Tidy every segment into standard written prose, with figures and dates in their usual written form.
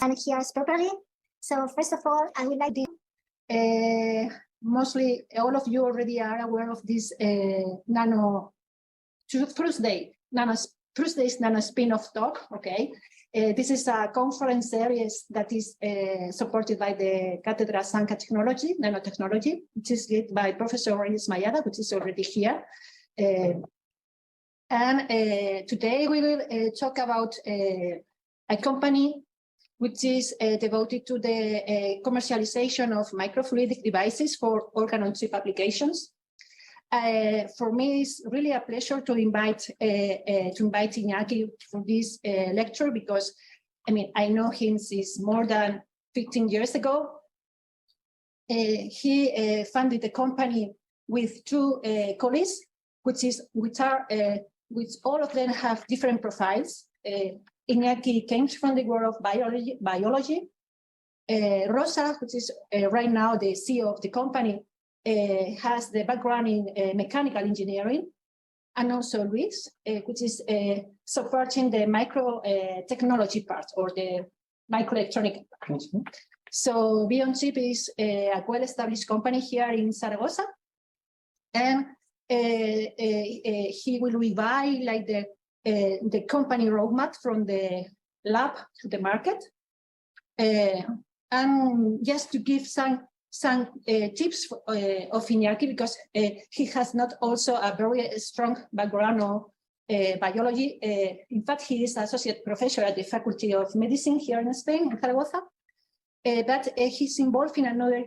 and hear us properly. So first of all, I would like to mostly all of you already are aware of this Thursday's NanoSpin-off talk. Okay, this is a conference series that is supported by the Cátedra Sanca Technology, Nanotechnology, which is led by Professor Reyes Mayada, which is already here. Today we will talk about a company which is devoted to the commercialization of microfluidic devices for organ-on-chip applications. For me, it's really a pleasure to invite Iñaki for this lecture because, I mean, I know him since more than 15 years ago. He founded the company with two colleagues, which all of them have different profiles. Iñaki came from the world of biology. Rosa, which is right now the CEO of the company, has the background in mechanical engineering. And also Luis, which is supporting the micro technology part or the microelectronic part. So BEONCHIP is a well-established company here in Zaragoza. And he will revive like the company roadmap from the lab to the market. And just to give some tips of Iñaki, because he has not also a very strong background of biology. In fact, he is associate professor at the Faculty of Medicine here in Spain, in Zaragoza. But he's involved in another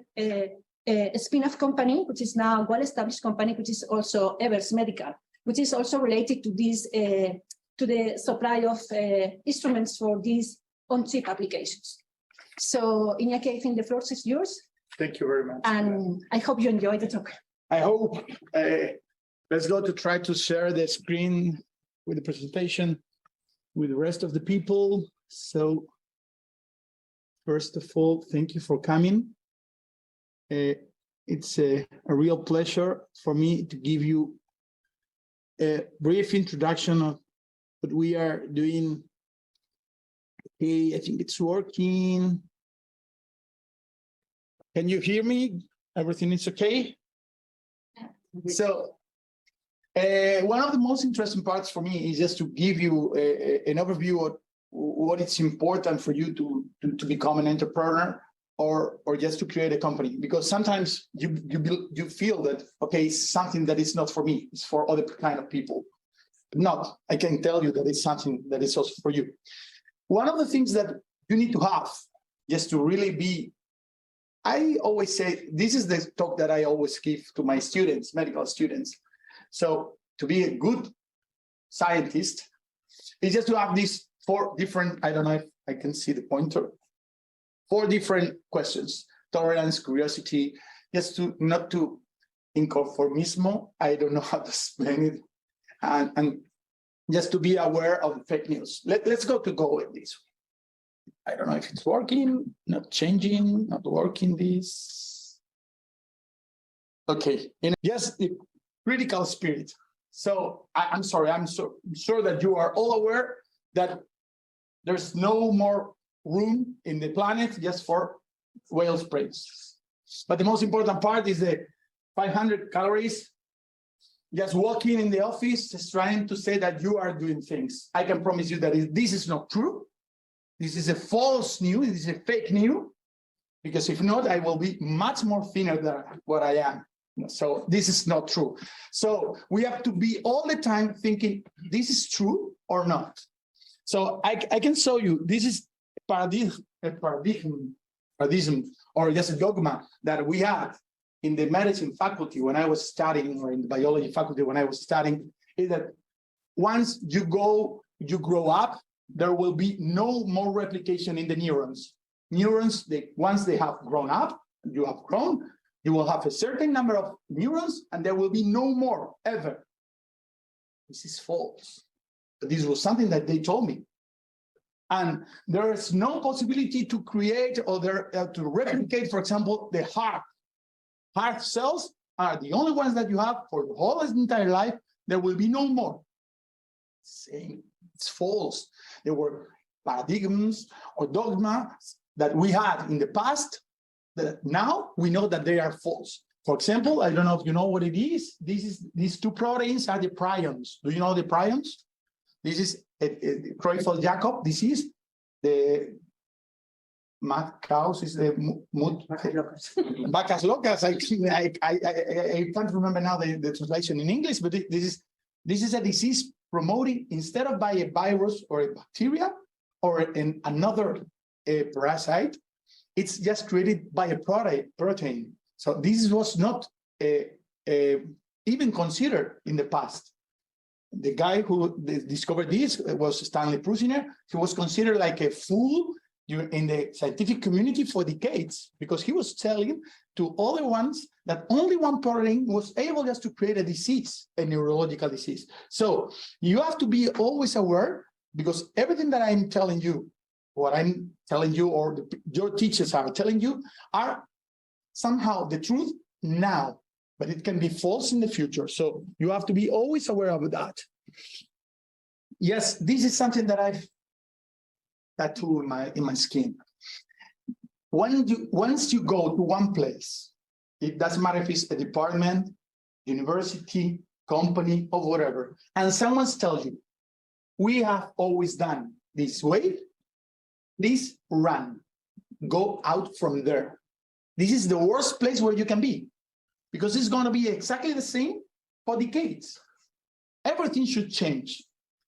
spin-off company, which is now a well-established company, which is also Evers Medical, which is also related to this, to the supply of instruments for these on-chip applications. So, Iñaki, I think the floor is yours. Thank you very much. And I hope you enjoy the talk. I hope. Let's go to try to share the screen with the presentation with the rest of the people. So, first of all, thank you for coming. It's a real pleasure for me to give you a brief introduction of what we are doing. Okay, I think it's working. Can you hear me? Everything is okay? So, one of the most interesting parts for me is just to give you an overview of what it's important for you to become an entrepreneur or just to create a company. Because sometimes you feel that, okay, it's something that is not for me, it's for other kind of people. But not, I can tell you that it's something that is also for you. One of the things that you need to have just to really be, I always say, this is the talk that I always give to my students, medical students. So to be a good scientist is just to have these 4 different, I don't know if I can see the pointer, 4 different questions: tolerance, curiosity, just to not to inconformismo, I don't know how to explain it, and just to be aware of fake news. Let's go with this. I don't know if it's working, not changing, not working this. Okay, yes, the critical spirit. So I'm sorry, I'm so sure that you are all aware that there's no more room in the planet just for whale sprays. But the most important part is the 500 calories. Just walking in the office, just trying to say that you are doing things. I can promise you that this is not true. This is a false news. This is a fake news. Because if not, I will be much more thinner than what I am. So this is not true. So we have to be all the time thinking, this is true or not. So I can show you, this is a paradigm, or just a dogma that we have in the medicine faculty when I was studying, or in the biology faculty when I was studying, is that once you grow up, there will be no more replication in the neurons. Neurons, once they have grown up, you have grown, you will have a certain number of neurons, and there will be no more ever. This is false. But this was something that they told me. And there is no possibility to create or to replicate, for example, the heart. Heart cells are the only ones that you have for the whole entire life. There will be no more. Saying it's false. There were paradigms or dogma that we had in the past, that now we know that they are false. For example, I don't know if you know what it is. These two proteins are the prions. Do you know the prions? This is Creutzfeldt-Jakob disease. The mad cows is the vacas locas. I can't remember now the translation in English, but this is a disease promoted instead of by a virus or a bacteria or another parasite, it's just created by a protein. So this was not even considered in the past. The guy who discovered this was Stanley Prusiner. He was considered like a fool in the scientific community for decades, because he was telling to other ones that only one protein was able just to create a disease, a neurological disease. So you have to be always aware, because everything that I'm telling you, what I'm telling you or your teachers are telling you are somehow the truth now, but it can be false in the future. So you have to be always aware of that. Yes, this is something that I've tattooed in my skin. Once you go to one place, it doesn't matter if it's a department, university, company, or whatever, and someone tells you, we have always done this way, please run, go out from there. This is the worst place where you can be, because it's going to be exactly the same for decades. Everything should change.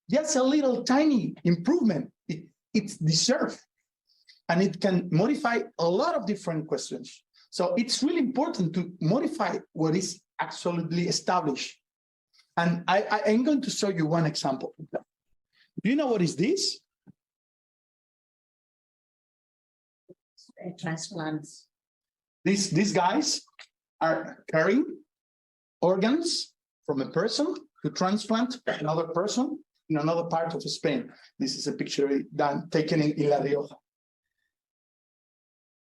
Just a little tiny improvement, it's deserved. And it can modify a lot of different questions. So it's really important to modify what is absolutely established. And I'm going to show you one example. Do you know what is this? Transplants. These guys are carrying organs from a person to transplant another person in another part of Spain. This is a picture taken in La Rioja.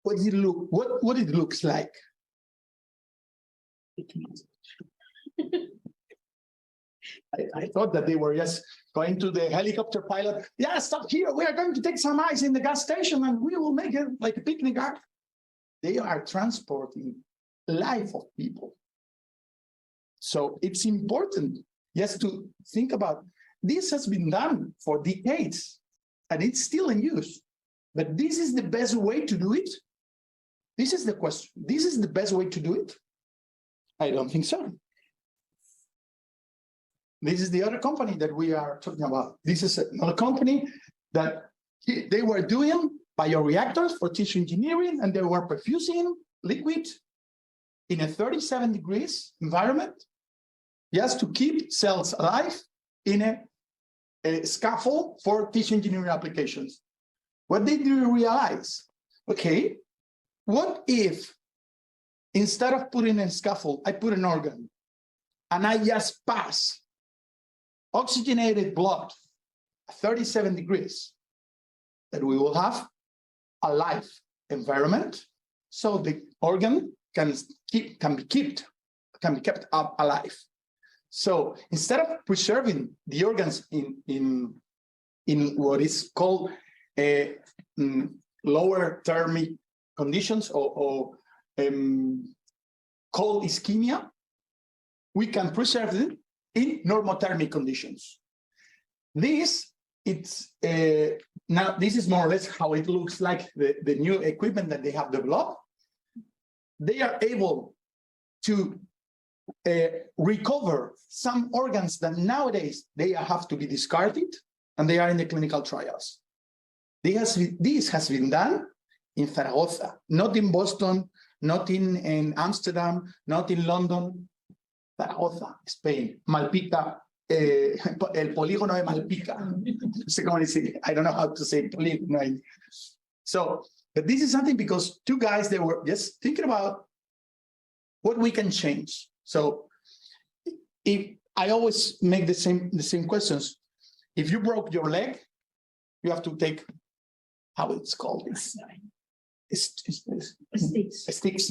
What does it look? What it looks like? I thought that they were just going to the helicopter pilot. Yeah, stop here. We are going to take some ice in the gas station and we will make it like a picnic. They are transporting life of people. So it's important just to think about this. Has been done for decades and it's still in use. But this is the best way to do it? This is the question. This is the best way to do it? I don't think so. This is the other company that we are talking about. This is another company that they were doing bioreactors for tissue engineering, and they were perfusing liquid in a 37 degrees environment just to keep cells alive in a scaffold for tissue engineering applications. What did you realize? Okay, what if instead of putting a scaffold, I put an organ and I just pass oxygenated blood at 37 degrees, that we will have a live environment, so the organ can be kept up alive. So instead of preserving the organs in what is called lower thermic conditions or cold ischemia, we can preserve them in normothermic conditions. This now this is more or less how it looks like, the new equipment that they have developed. They are able to recover some organs that nowadays they have to be discarded, and they are in the clinical trials. This has been done in Zaragoza, not in Boston, not in Amsterdam, not in London. Zaragoza, Spain, Malpica, el polígono de Malpica. I don't know how to say polígono. So, but this is something because two guys, they were just thinking about what we can change. So, if I always make the same questions. If you broke your leg, you have to take, how it's called? Sticks,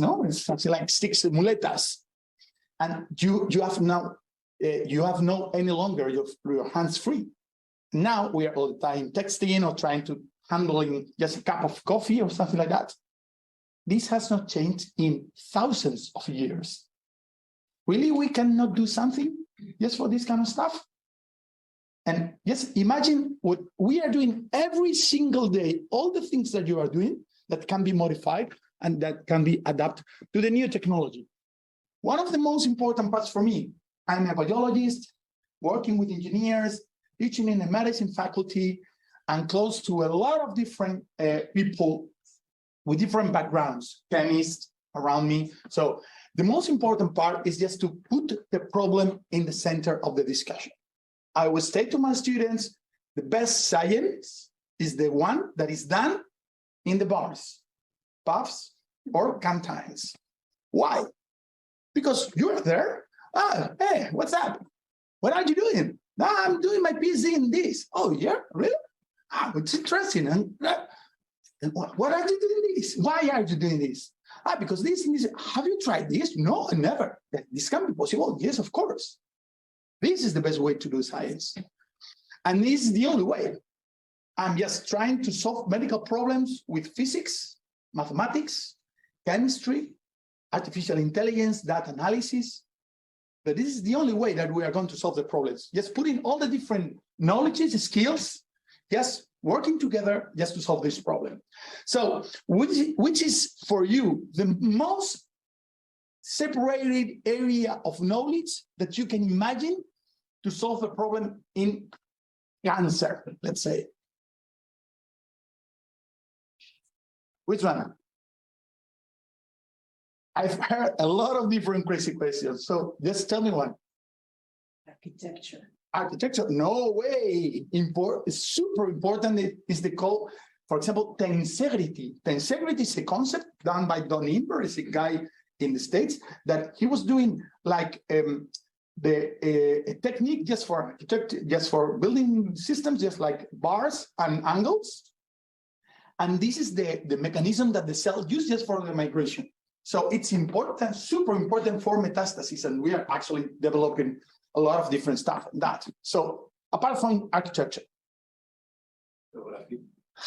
no? It's something like sticks, muletas. And you have now, you have no any longer your hands free. Now we are all the time texting or trying to handling just a cup of coffee or something like that. This has not changed in thousands of years. Really, we cannot do something just for this kind of stuff? And just imagine what we are doing every single day, all the things that you are doing that can be modified and that can be adapted to the new technology. One of the most important parts for me, I'm a biologist, working with engineers, teaching in the medicine faculty, and close to a lot of different people with different backgrounds, chemists around me. So the most important part is just to put the problem in the center of the discussion. I will say to my students, the best science is the one that is done in the bars, pubs, or canteens. Why? Because you're there. Hey, what's up? What are you doing? No, I'm doing my PhD in this. Oh, yeah, really? It's interesting. And what are you doing this? Why are you doing this? Because this and this. Have you tried this? No, never. This can be possible. Yes, of course. This is the best way to do science. And this is the only way. I'm just trying to solve medical problems with physics, mathematics, chemistry, artificial intelligence, data analysis. But this is the only way that we are going to solve the problems. Just putting all the different knowledges, skills, just working together just to solve this problem. So which is for you the most separated area of knowledge that you can imagine to solve a problem in cancer, let's say? Which one? I've heard a lot of different crazy questions. So just tell me one. Architecture. Architecture? No way. Super important is the call. For example, tensegrity. Tensegrity is a concept done by Don Imber, is a guy in the States that he was doing like a technique just for architecture, just for building systems, just like bars and angles. And this is the mechanism that the cell uses just for the migration. So it's important, super important for metastasis, and we are actually developing a lot of different stuff on that. So apart from architecture,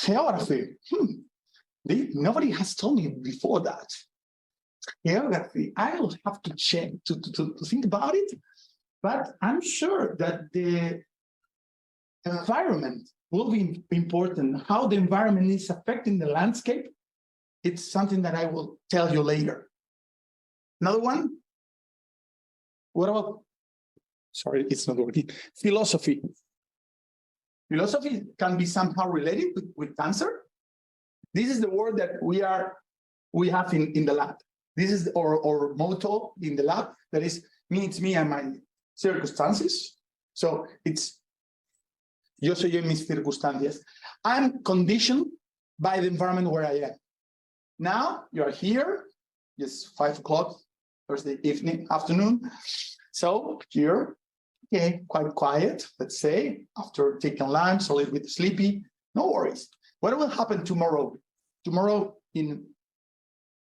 geography. Nobody has told me before that. Geography, I will have to check to think about it, but I'm sure that the environment will be important. How the environment is affecting the landscape, it's something that I will tell you later. Another one? What about, sorry, it's not working. Philosophy. Philosophy can be somehow related with cancer. This is the word that we have in the lab. This is our motto in the lab, that is me and my circumstances. So it's yo soy en mis circunstancias. I'm conditioned by the environment where I am. Now you're here, it's 5 o'clock, Thursday afternoon. So here, okay, quite quiet, let's say, after taking lunch, a little bit sleepy, no worries. What will happen tomorrow? Tomorrow in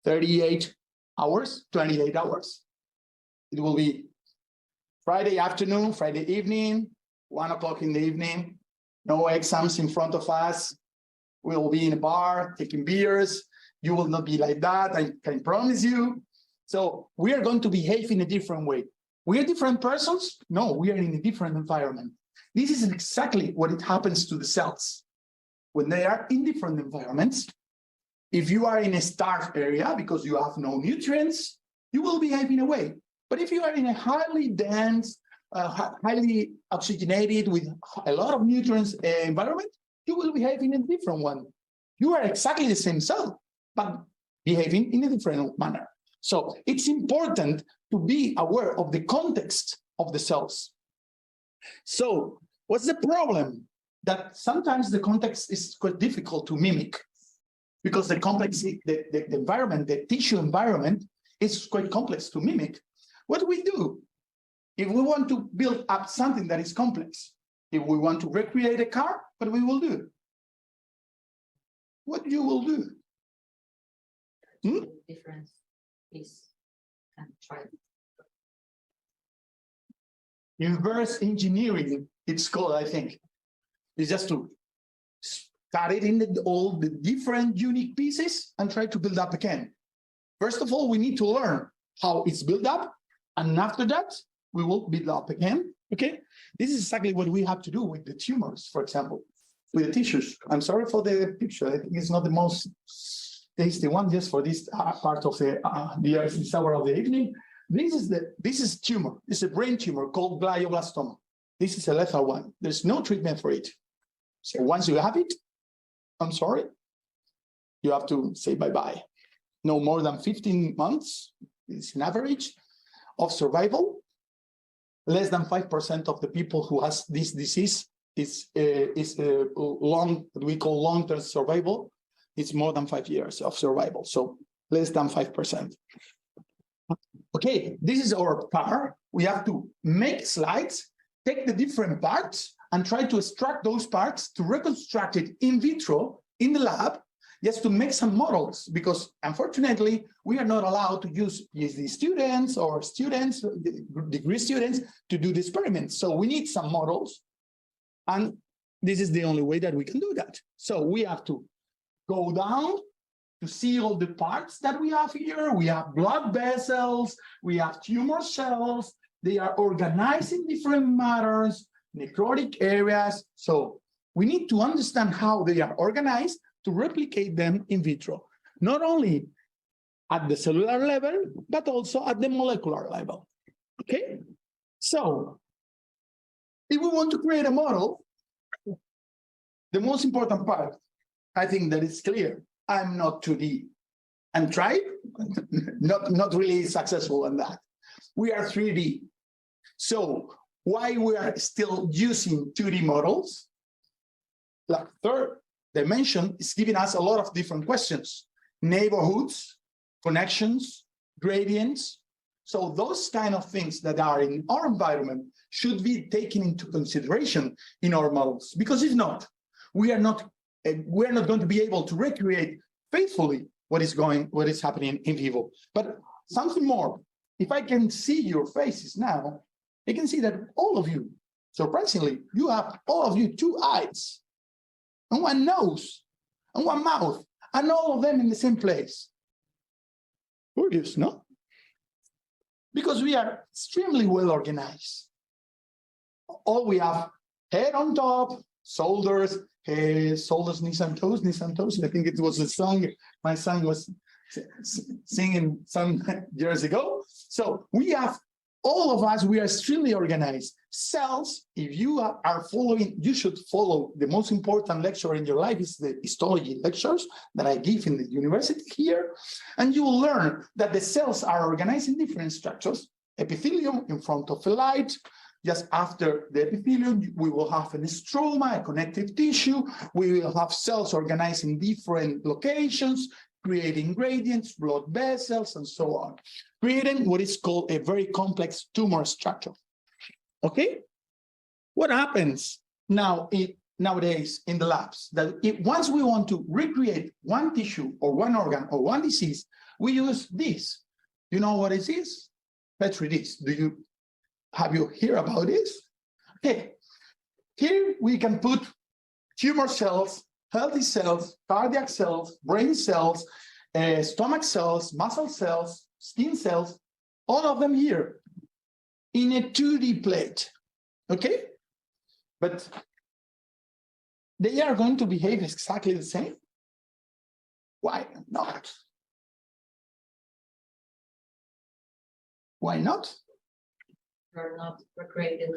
38 hours, 28 hours. It will be Friday afternoon, Friday evening, 1 o'clock in the evening, no exams in front of us. We'll be in a bar, taking beers. You will not be like that, I can promise you. So we are going to behave in a different way. We are different persons? No, we are in a different environment. This is exactly what it happens to the cells. When they are in different environments, if you are in a starved area because you have no nutrients, you will behave in a way. But if you are in a highly dense, highly oxygenated with a lot of nutrients environment, you will behave in a different one. You are exactly the same cell, but behaving in a different manner. So it's important to be aware of the context of the cells. So what's the problem? That sometimes the context is quite difficult to mimic because the complexity, the environment, the tissue environment is quite complex to mimic. What do we do? If we want to build up something that is complex, if we want to recreate a car, what we will do? What you will do? The difference is try. Inverse engineering, it's called, I think. It's just to cut it in all the different unique pieces and try to build up again. First of all, we need to learn how it's built up. And after that, we will build up again. Okay, this is exactly what we have to do with the tumors, for example, with the tissues. I'm sorry for the picture. I think it's not the most tasty one, just for this part of the hour of the evening. This is tumor. This is a brain tumor called glioblastoma. This is a lethal one. There's no treatment for it. So once you have it, I'm sorry, you have to say bye-bye. No more than 15 months is an average of survival. Less than 5% of the people who has this disease is we call long-term survival. It's more than 5 years of survival. So less than 5%. Okay, this is our part. We have to make slides, take the different parts, and try to extract those parts to reconstruct it in vitro in the lab, just to make some models, because unfortunately, we are not allowed to use PhD students or students, degree students, to do the experiments. So we need some models, and this is the only way that we can do that. So we have to go down to see all the parts that we have here. We have blood vessels, we have tumor cells, they are organized in different matters, necrotic areas. So we need to understand how they are organized to replicate them in vitro, not only at the cellular level, but also at the molecular level. Okay, so if we want to create a model, the most important part, I think that it's clear. I'm not 2D. And tried, not really successful in that. We are 3D. So why we are still using 2D models? Like third dimension is giving us a lot of different questions. Neighborhoods, connections, gradients. So those kind of things that are in our environment should be taken into consideration in our models. Because if not, we are not going to be able to recreate faithfully what is happening in vivo. But something more, if I can see your faces now, I can see that all of you, surprisingly, you have all of you 2 eyes, and 1 nose, and 1 mouth, and all of them in the same place. Curious, no? Because we are extremely well organized. All we have head on top, shoulders, knees and toes. I think it was a song my son was singing some years ago. So we have, all of us, we are extremely organized. Cells, if you are following, you should follow the most important lecture in your life is the histology lectures that I give in the university here. And you will learn that the cells are organized in different structures. Epithelium in front of a light. Just after the epithelium, we will have a stroma, a connective tissue. We will have cells organized in different locations, creating gradients, blood vessels, and so on, creating what is called a very complex tumor structure. Okay? What happens nowadays in the labs? That once we want to recreate one tissue or one organ or one disease, we use this. You know what it is? Petri dish. Have you heard about this? Okay, here we can put tumor cells, healthy cells, cardiac cells, brain cells, stomach cells, muscle cells, skin cells, all of them here in a 2D plate, okay? But they are going to behave exactly the same. Why not? Why not? Are not recreated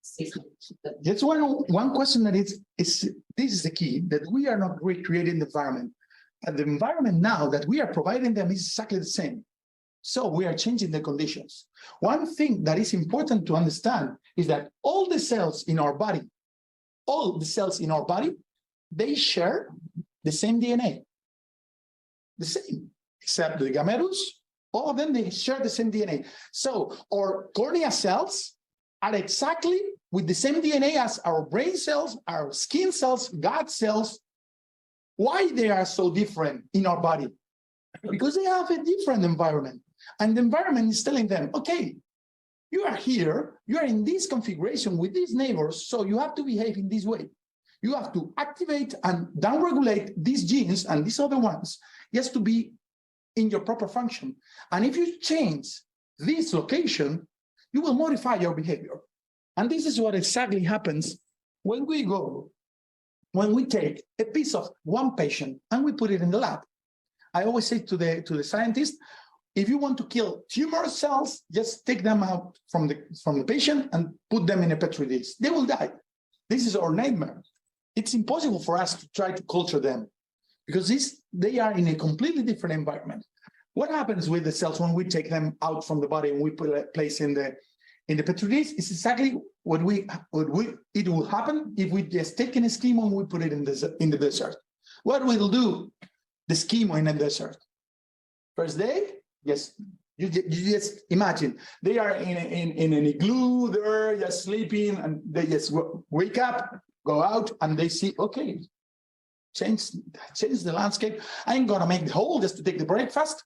systems. That's one question that is this is the key, that we are not recreating the environment. And the environment now that we are providing them is exactly the same. So we are changing the conditions. One thing that is important to understand is that all the cells in our body, they share the same DNA. The same, except the gametes. All of them, they share the same DNA. So our cornea cells are exactly with the same DNA as our brain cells, our skin cells, gut cells. Why they are so different in our body? Because they have a different environment. And the environment is telling them, okay, you are here, you are in this configuration with these neighbors, so you have to behave in this way. You have to activate and downregulate these genes and these other ones just to be in your proper function. And if you change this location, you will modify your behavior. And this is what exactly happens when we take a piece of one patient and we put it in the lab. I always say to the scientist, if you want to kill tumor cells, just take them out from the patient and put them in a petri dish. They will die. This is our nightmare. It's impossible for us to try to culture them because they are in a completely different environment. What happens with the cells when we take them out from the body and we place in the petri dish is exactly what it will happen if we just take an schema and we put it in the desert. What we'll do, the schema in the desert. First day, yes, you just imagine they are in an igloo, they're just sleeping, and they just wake up, go out, and they see, okay, change the landscape. I'm gonna make the hole just to take the breakfast.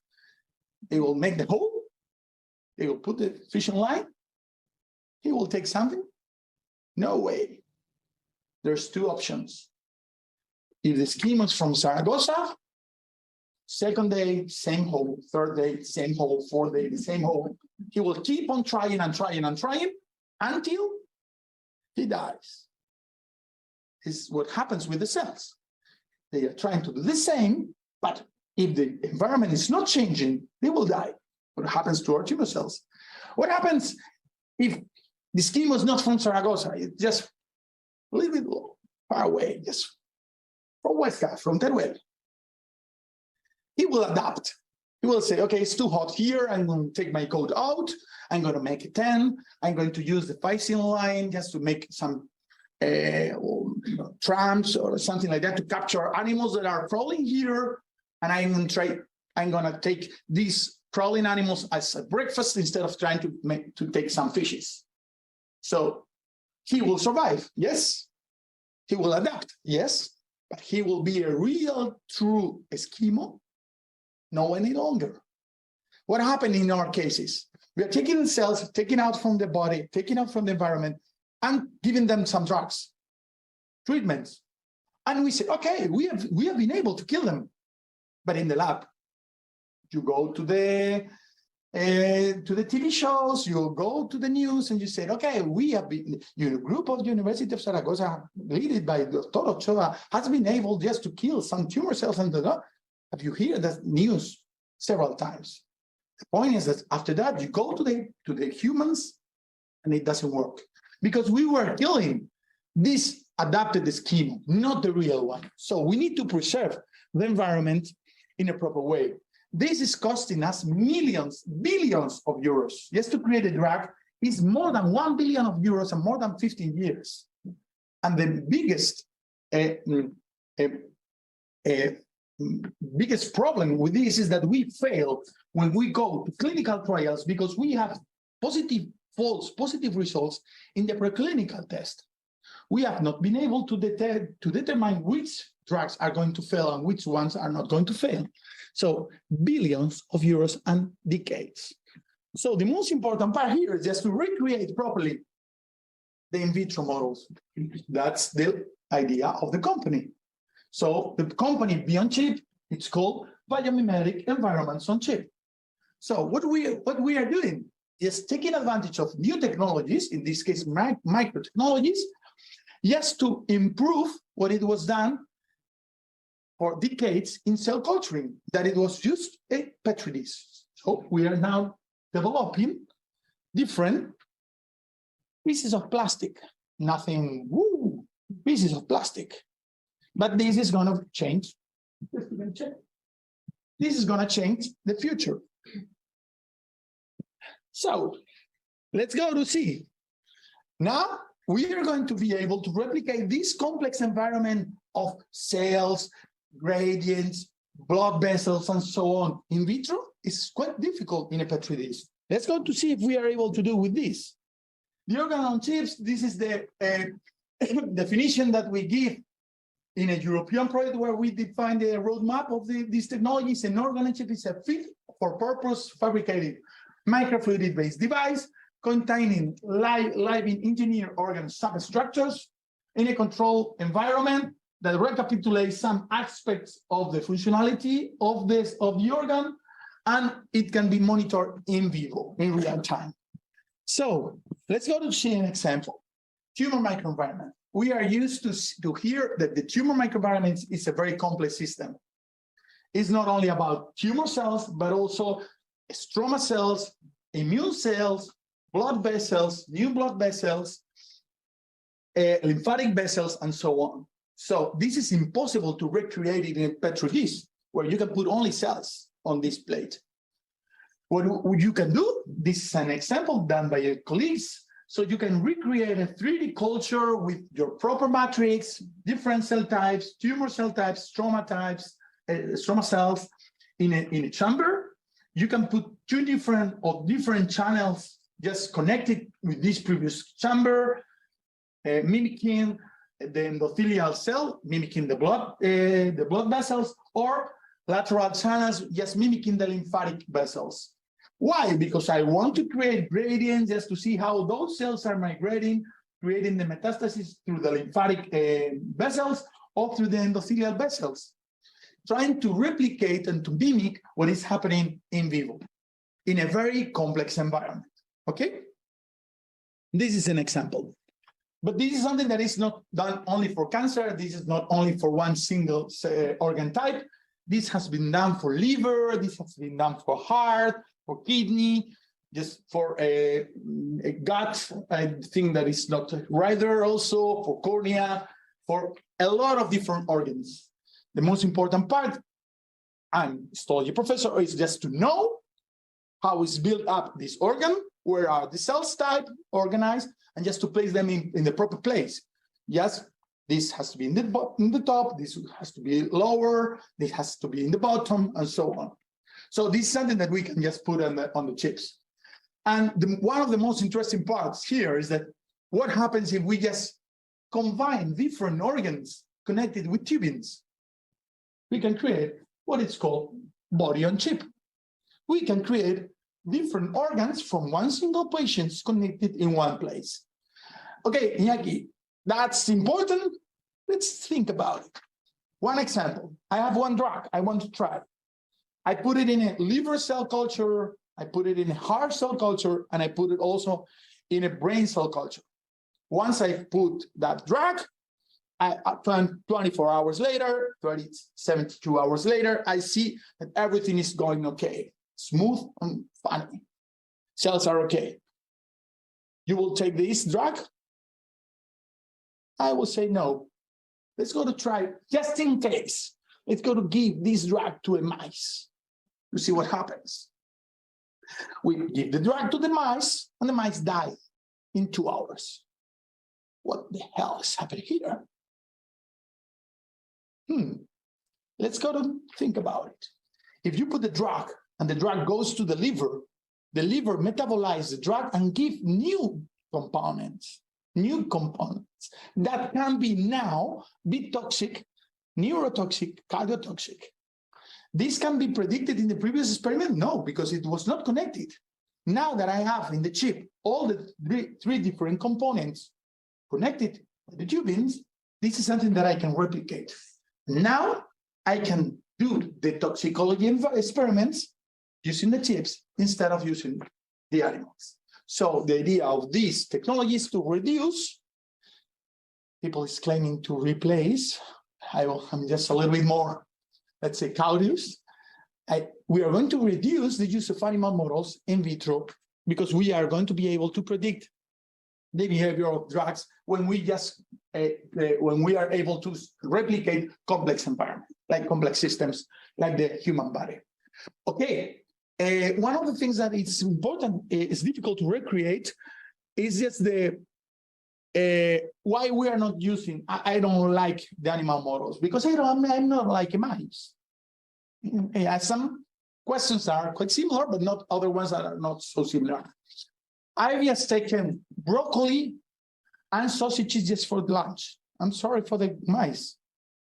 They will make the hole. They will put the fishing line. He will take something. No way. There's two options. If the schema is from Zaragoza, second day, same hole. Third day, same hole. Fourth day, the same hole. He will keep on trying and trying and trying until he dies. This is what happens with the cells. They are trying to do the same, but if the environment is not changing, they will die. What happens to our tumor cells? What happens if the schema is not from Zaragoza? It's just a little bit far away, just from Huesca, from Teruel. He will adapt. He will say, okay, it's too hot here. I'm going to take my coat out. I'm going to make a 10. I'm going to use the fishing line just to make some trams or something like that to capture animals that are crawling here. And I'm going to take these crawling animals as a breakfast instead of trying to take some fishes. So he will survive, yes. He will adapt, yes. But he will be a real, true Eskimo, no any longer. What happened in our cases? We are taking the cells, taking out from the body, taking out from the environment, and giving them some drugs, treatments. And we say, okay, we have been able to kill them. But in the lab, you go to the TV shows, you go to the news, and you say, okay, we have been, a group of the University of Zaragoza, led by Dr. Ochoa, has been able just to kill some tumor cells. And have you heard that news several times? The point is that after that, you go to the humans, and it doesn't work. Because we were killing this adapted schema, not the real one. So we need to preserve the environment in a proper way. This is costing us millions, billions of euros. Just to create a drug is more than 1 billion of euros and more than 15 years. And the biggest problem with this is that we fail when we go to clinical trials because we have false positive results in the preclinical test. We have not been able to determine which drugs are going to fail and which ones are not going to fail. So billions of euros and decades. So the most important part here is just to recreate properly the in vitro models. That's the idea of the company. So the company BEONCHIP, it's called Biomimetic Environments on Chip. So what we are doing is taking advantage of new technologies, in this case microtechnologies, just to improve what it was done for decades in cell culturing, that it was just a petri dish. So we are now developing different pieces of plastic, pieces of plastic. But this is going to change. This is going to change the future. So let's go to see. Now we are going to be able to replicate this complex environment of cells, gradients, blood vessels, and so on. In vitro is quite difficult in a petri dish. Let's go to see if we are able to do with this. The organ on chips, this is the definition that we give in a European project where we define the roadmap of these technologies. An organ on chip is a fit-for-purpose fabricated microfluidic-based device containing living engineered organ substructures in a controlled environment that recapitulates some aspects of the functionality of the organ, and it can be monitored in vivo, in real time. So let's go to see an example. Tumor microenvironment. We are used to hear that the tumor microenvironment is a very complex system. It's not only about tumor cells, but also stroma cells, immune cells, blood vessels, new blood vessels, lymphatic vessels, and so on. So this is impossible to recreate it in a Petri dish, where you can put only cells on this plate. What you can do, this is an example done by your colleagues, so you can recreate a 3D culture with your proper matrix, different cell types, tumor cell types, stroma cells in a chamber. You can put two different channels just connected with this previous chamber, mimicking the endothelial cell, mimicking the blood vessels, or lateral channels, just mimicking the lymphatic vessels. Why? Because I want to create gradients just to see how those cells are migrating, creating the metastasis through the lymphatic vessels or through the endothelial vessels, trying to replicate and to mimic what is happening in vivo in a very complex environment. Okay? This is an example. But this is something that is not done only for cancer. This is not only for one single organ type. This has been done for liver. This has been done for heart, for kidney, just for a gut. I think that is not right there also, for cornea, for a lot of different organs. The most important part, I'm histology professor, is just to know how is built up this organ, where are the cells type organized, and just to place them in the proper place. Yes, this has to be in the top, this has to be lower, this has to be in the bottom, and so on. So this is something that we can just put on the chips. And one of the most interesting parts here is that what happens if we just combine different organs connected with tubings? We can create what is called body on chip. We can create different organs from one single patient connected in one place. Okay, Iñaki, that's important. Let's think about it. One example, I have one drug I want to try. I put it in a liver cell culture, I put it in a heart cell culture, and I put it also in a brain cell culture. Once I put that drug, 24 hours later, 72 hours later, I see that everything is going okay, smooth and funny. Cells are okay. You will take this drug? I will say no. Let's go to try, just in case. Let's go to give this drug to a mice to see what happens. We give the drug to the mice, and the mice die in 2 hours. What the hell is happening here? Let's go to think about it. If you put the drug and the drug goes to the liver metabolizes the drug and give new components that can be toxic, neurotoxic, cardiotoxic. This can be predicted in the previous experiment? No, because it was not connected. Now that I have in the chip all the three different components connected by the tubings, this is something that I can replicate. Now I can do the toxicology experiments using the chips instead of using the animals. So the idea of this technology is to reduce, people is claiming to replace, I'm just a little bit more, let's say, cautious. We are going to reduce the use of animal models in vitro because we are going to be able to predict the behavior of drugs when we are able to replicate complex environments, like complex systems, like the human body. Okay, one of the things that is important, is difficult to recreate, is just the why we are not using. I don't like the animal models because I'm not like a mice. Some questions are quite similar, but not other ones that are not so similar. I've just taken broccoli and sausages just for lunch. I'm sorry for the mice.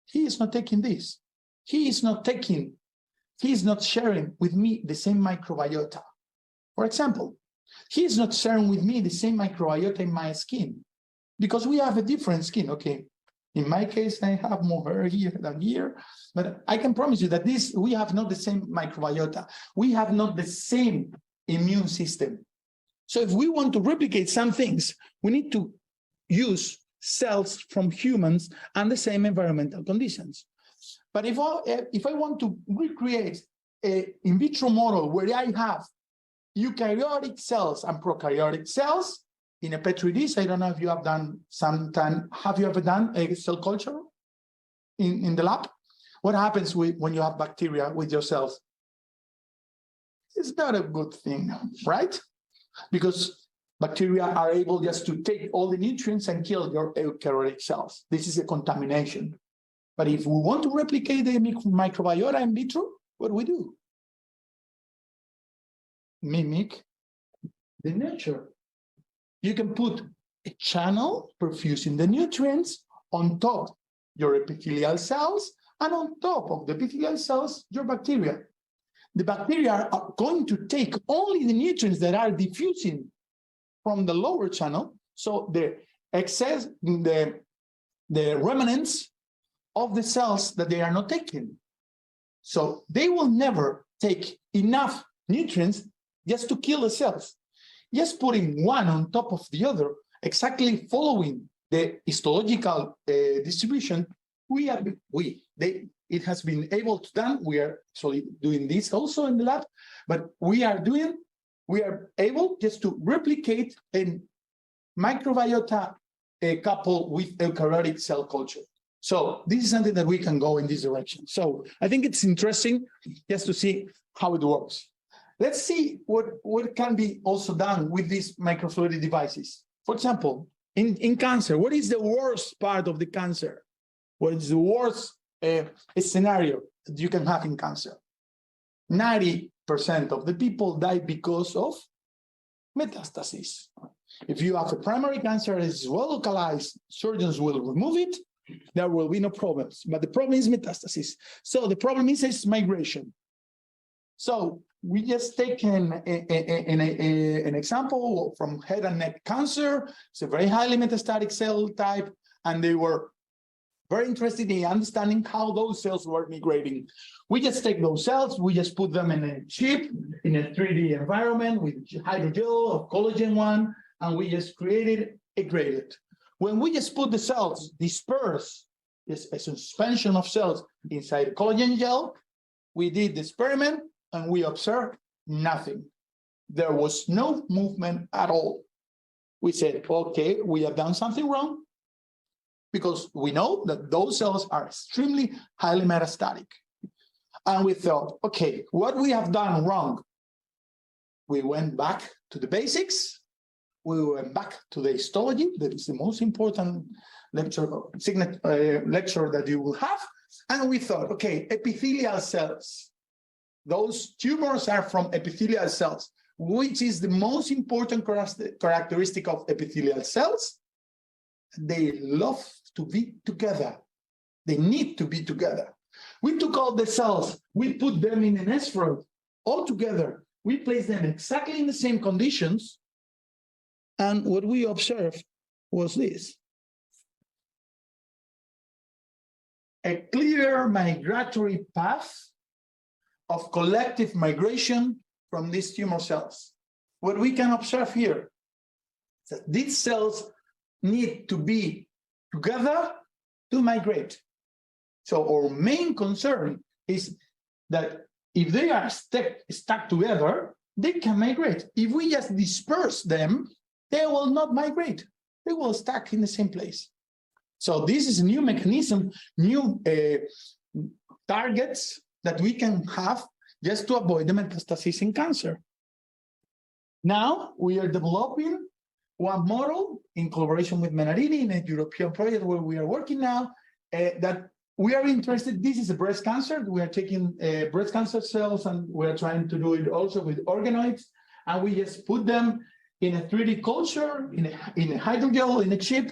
He is not taking this. He is not sharing with me the same microbiota. For example, he is not sharing with me the same microbiota in my skin. because we have a different skin. Okay, in my case, I have more hair here than here, but I can promise you that we have not the same microbiota. We have not the same immune system. So if we want to replicate some things, we need to use cells from humans and the same environmental conditions. But if I want to recreate an in vitro model where I have eukaryotic cells and prokaryotic cells in a Petri dish, I don't know if you have done sometime. Have you ever done a cell culture in the lab? What happens when you have bacteria with your cells? It's not a good thing, right? Because bacteria are able just to take all the nutrients and kill your eukaryotic cells. This is a contamination. But if we want to replicate the microbiota in vitro, what do we do? Mimic the nature. You can put a channel perfusing the nutrients on top your epithelial cells, and on top of the epithelial cells, your bacteria. The bacteria are going to take only the nutrients that are diffusing from the lower channel, so the excess, the remnants of the cells that they are not taking. So they will never take enough nutrients just to kill the cells. Just putting one on top of the other, exactly following the histological distribution, it has been able to done. We are actually doing this also in the lab, but we are able just to replicate a microbiota coupled with eukaryotic cell culture. So this is something that we can go in this direction. So I think it's interesting just to see how it works. Let's see what can be also done with these microfluidic devices. For example, in cancer, what is the worst part of the cancer? What is the worst scenario that you can have in cancer? 90% of the people die because of metastasis. If you have a primary cancer that is well localized, surgeons will remove it. There will be no problems. But the problem is metastasis. So the problem is migration. So we just take an example from head and neck cancer. It's a very highly metastatic cell type, and they were very interested in understanding how those cells were migrating. We just take those cells, we just put them in a chip, in a 3D environment with hydrogel or collagen one, and we just created a gradient. When we just put the cells, disperse this a suspension of cells inside the collagen gel, we did the experiment and we observed nothing. There was no movement at all. We said, okay, we have done something wrong, because we know that those cells are extremely highly metastatic. And we thought, okay, what we have done wrong? We went back to the basics. We went back to the histology. That is the most important lecture that you will have. And we thought, okay, epithelial cells. Those tumors are from epithelial cells. Which is the most important characteristic of epithelial cells? They love to be together. They need to be together. We took all the cells, we put them in an spheroid all together. We placed them exactly in the same conditions. And what we observed was this. A clear migratory path of collective migration from these tumor cells. What we can observe here is that these cells need to be together to migrate. So our main concern is that if they are stuck together, they can migrate. If we just disperse them, they will not migrate. They will stuck in the same place. So this is a new mechanism, new targets that we can have just to avoid the metastasis in cancer. Now we are developing one model in collaboration with Menarini in a European project where we are working now, that we are interested. This is a breast cancer. We are taking breast cancer cells and we are trying to do it also with organoids. And we just put them in a 3D culture, in a hydrogel, in a chip,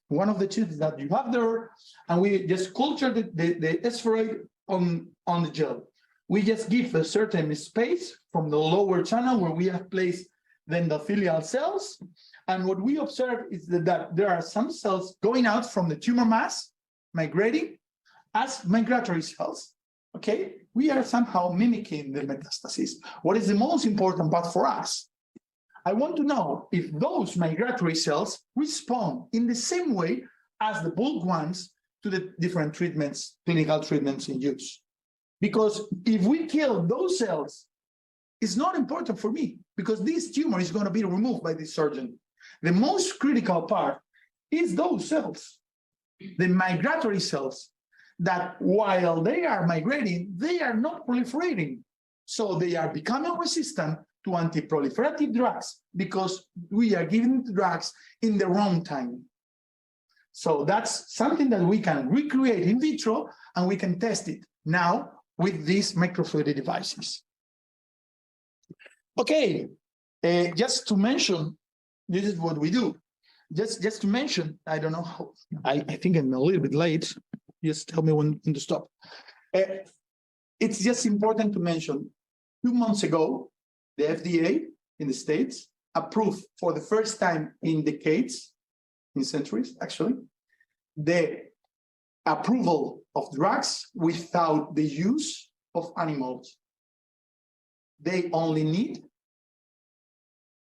one of the chips that you have there. And we just culture the spheroid on the gel. We just give a certain space from the lower channel where we have placed the endothelial cells. And what we observe is that there are some cells going out from the tumor mass, migrating as migratory cells. Okay, we are somehow mimicking the metastasis. What is the most important part for us? I want to know if those migratory cells respond in the same way as the bulk ones to the different treatments, clinical treatments in use. Because if we kill those cells, it's not important for me because this tumor is going to be removed by the surgeon. The most critical part is those cells, the migratory cells, that while they are migrating, they are not proliferating. So they are becoming resistant to anti-proliferative drugs because we are giving the drugs in the wrong time. So that's something that we can recreate in vitro and we can test it now with these microfluidic devices. Okay, just to mention, this is what we do. Just to mention, I don't know how, I think I'm a little bit late. Just tell me when to stop. It's just important to mention, 2 months ago, the FDA in the States approved for the first time in decades, in centuries actually, the approval of drugs without the use of animals. They only need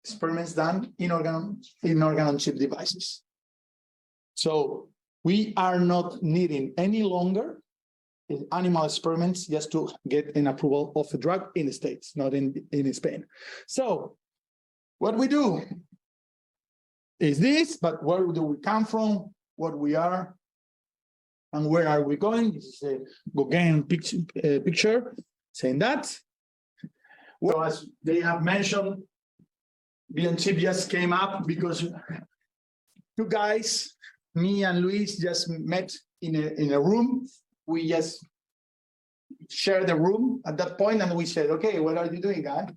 experiments done in organ-on-chip devices. So we are not needing any longer animal experiments just to get an approval of a drug in the States, not in Spain. So what we do is this, but where do we come from, what we are, and where are we going? This is a Gauguin picture saying that. Well, as they have mentioned, BEONCHIP just came up because 2 guys, me and Luis, just met in a room. We just shared the room at that point, and we said, okay, what are you doing, guy?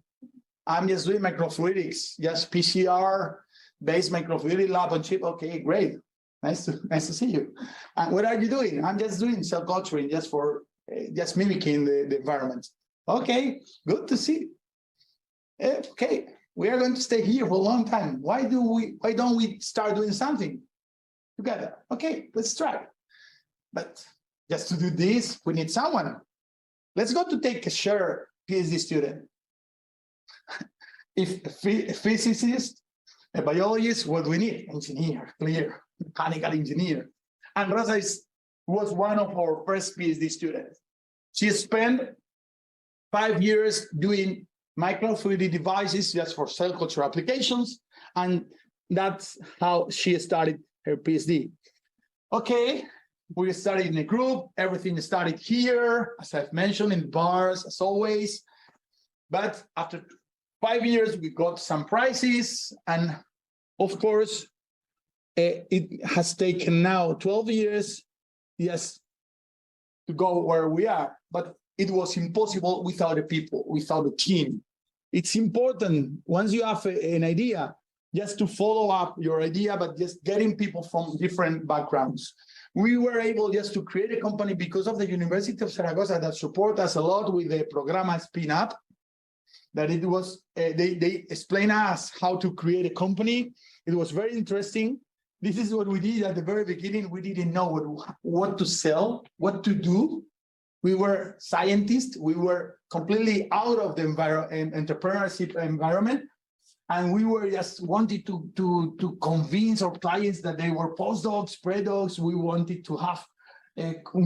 I'm just doing microfluidics, just PCR-based microfluidic lab on chip. Okay, great. Nice to see you. And what are you doing? I'm just doing cell culturing, just mimicking the environment. Okay, good to see. Okay, we are going to stay here for a long time. Why don't we start doing something together? Okay, let's try. But just to do this, we need someone. Let's go to take a share PhD student. If a physicist, a biologist, what do we need? Engineer, clear, mechanical engineer. And Rosa was one of our first PhD students. She spent 5 years doing microfluidic devices just for cell culture applications. And that's how she started her PhD. Okay, we started in a group. Everything started here, as I've mentioned, in bars, as always. But after 5 years, we got some prizes. And of course, it has taken now 12 years, yes, to go where we are. But it was impossible without the people, without a team. It's important, once you have an idea, just to follow up your idea, but just getting people from different backgrounds. We were able just to create a company because of the University of Zaragoza that support us a lot with the Programa Spin-Up, that it was, they explained us how to create a company. It was very interesting. This is what we did at the very beginning. We didn't know what to sell, what to do. We were scientists. We were completely out of the entrepreneurship environment. And we were just wanted to convince our clients that they were postdocs, predocs. We wanted to have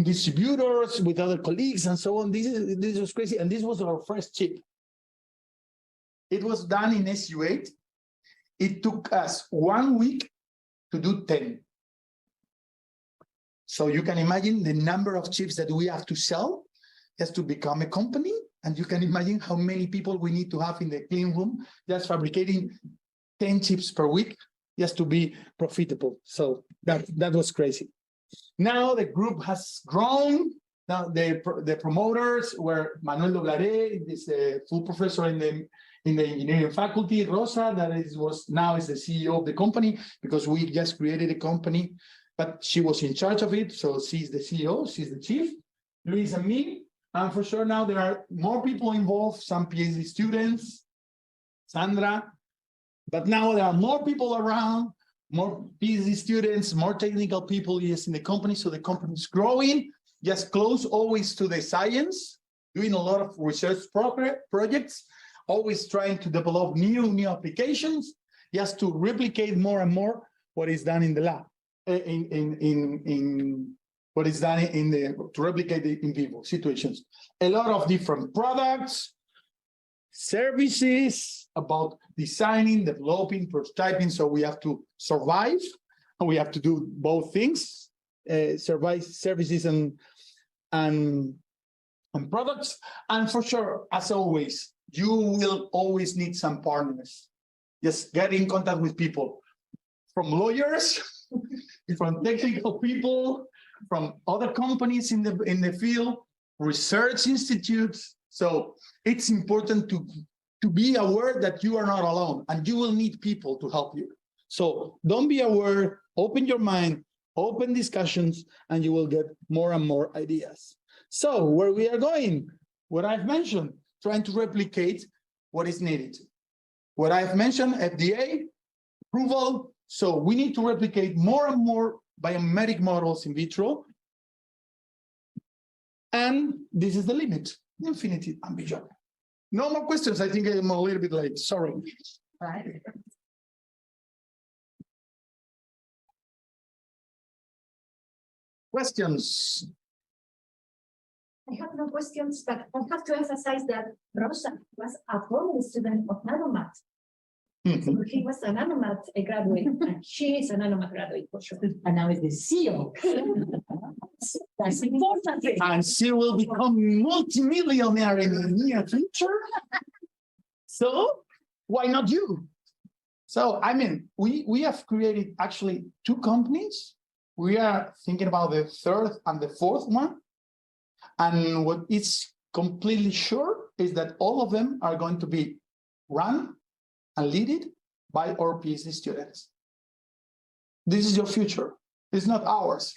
distributors with other colleagues and so on. This was crazy. And this was our first chip. It was done in SU8. It took us 1 week to do 10. So you can imagine the number of chips that we have to sell just to become a company. And you can imagine how many people we need to have in the clean room just fabricating 10 chips per week just to be profitable. So that was crazy. Now the group has grown. Now the promoters were Manuel Doblare, is a full professor in the engineering faculty. Rosa, now is the CEO of the company because we just created a company, but she was in charge of it. So she's the CEO, she's the chief. Luis and me. And for sure now there are more people involved, some PhD students, Sandra, But now there are more people around, more PhD students, more technical people, yes, in the company. So the company is growing, just close always to the science, doing a lot of research projects, always trying to develop new applications, just to replicate more and more what is done in the lab, what is done to replicate the in vivo situations. A lot of different products, services about designing, developing, prototyping. So we have to survive, and we have to do both things, survive services and products. And for sure, as always, you will always need some partners. Just get in contact with people, from lawyers, from technical people, from other companies in the field, research institutes. So it's important to be aware that you are not alone, and you will need people to help you. So don't be aware, open your mind, open discussions, and you will get more and more ideas. So where we are going, what I've mentioned, trying to replicate what is needed. What I've mentioned, FDA, approval. So we need to replicate more and more biomimetic models in vitro. And this is the limit, infinity and beyond. No more questions. I think I'm a little bit late. Sorry. Right. Questions? I have no questions, but I have to emphasize that Rosa was a former student of NanoMat. So he was a NanoMat graduate, and she is a NanoMat graduate for sure. And now is the CEO. That's important. And she will become multimillionaire in the near future. So why not you? So, I mean, we have created actually 2 companies. We are thinking about the 3rd and the 4th one. And what is completely sure is that all of them are going to be run and led by our PhD students. This is your future. It's not ours.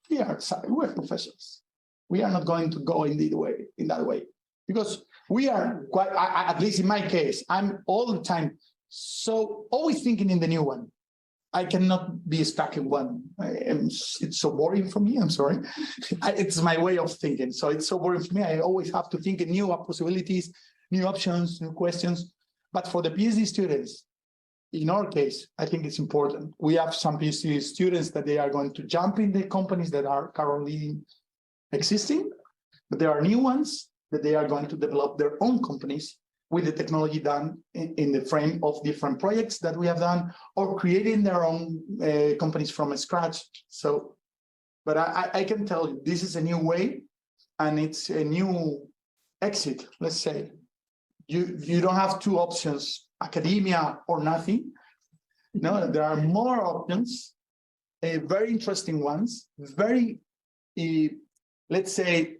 We're professionals. We are not going to go in that way, because we are quite, at least in my case, I'm all the time so always thinking in the new one. I cannot be stuck in one. It's so boring for me. I'm sorry. It's my way of thinking. So it's so boring for me. I always have to think in new possibilities, new options, new questions. But for the PhD students, in our case, I think it's important. We have some PhD students that they are going to jump in the companies that are currently existing, but there are new ones that they are going to develop their own companies with the technology done in the frame of different projects that we have done, or creating their own companies from scratch. So, but I can tell you, this is a new way, and it's a new exit, let's say. You don't have 2 options, academia or nothing. No, there are more options, very interesting ones, very, let's say,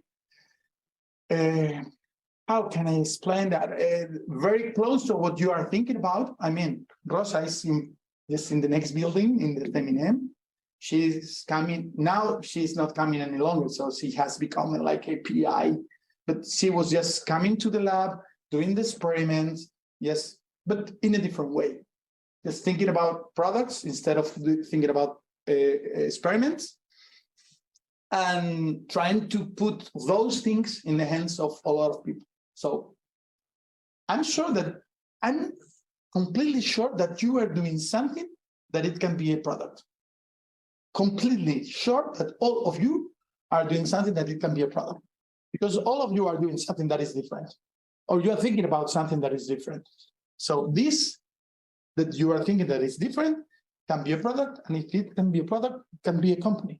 how can I explain that? Very close to what you are thinking about. I mean, Rosa is just in the next building in the Feminem. She's coming, now she's not coming any longer, so she has become like a PI, but she was just coming to the lab, doing the experiments, yes, but in a different way. Just thinking about products instead of thinking about experiments, and trying to put those things in the hands of a lot of people. So I'm completely sure that you are doing something that it can be a product. Completely sure that all of you are doing something that it can be a product, because all of you are doing something that is different, or you are thinking about something that is different. So this that you are thinking that is different can be a product, and if it can be a product, it can be a company.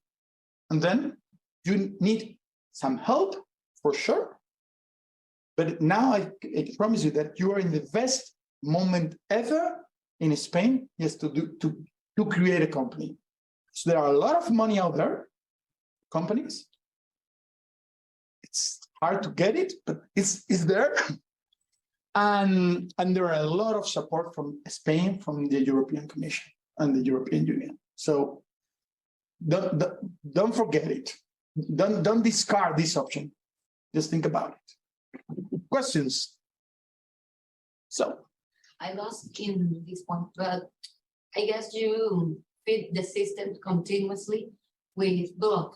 And then you need some help for sure. But now I promise you that you are in the best moment ever in Spain, yes, to create a company. So there are a lot of money out there, companies. It's hard to get it, but it's there. And there are a lot of support from Spain, from the European Commission and the European Union. So don't forget it. Don't discard this option. Just think about it. Questions? So I lost in this point, but I guess you feed the system continuously with blood.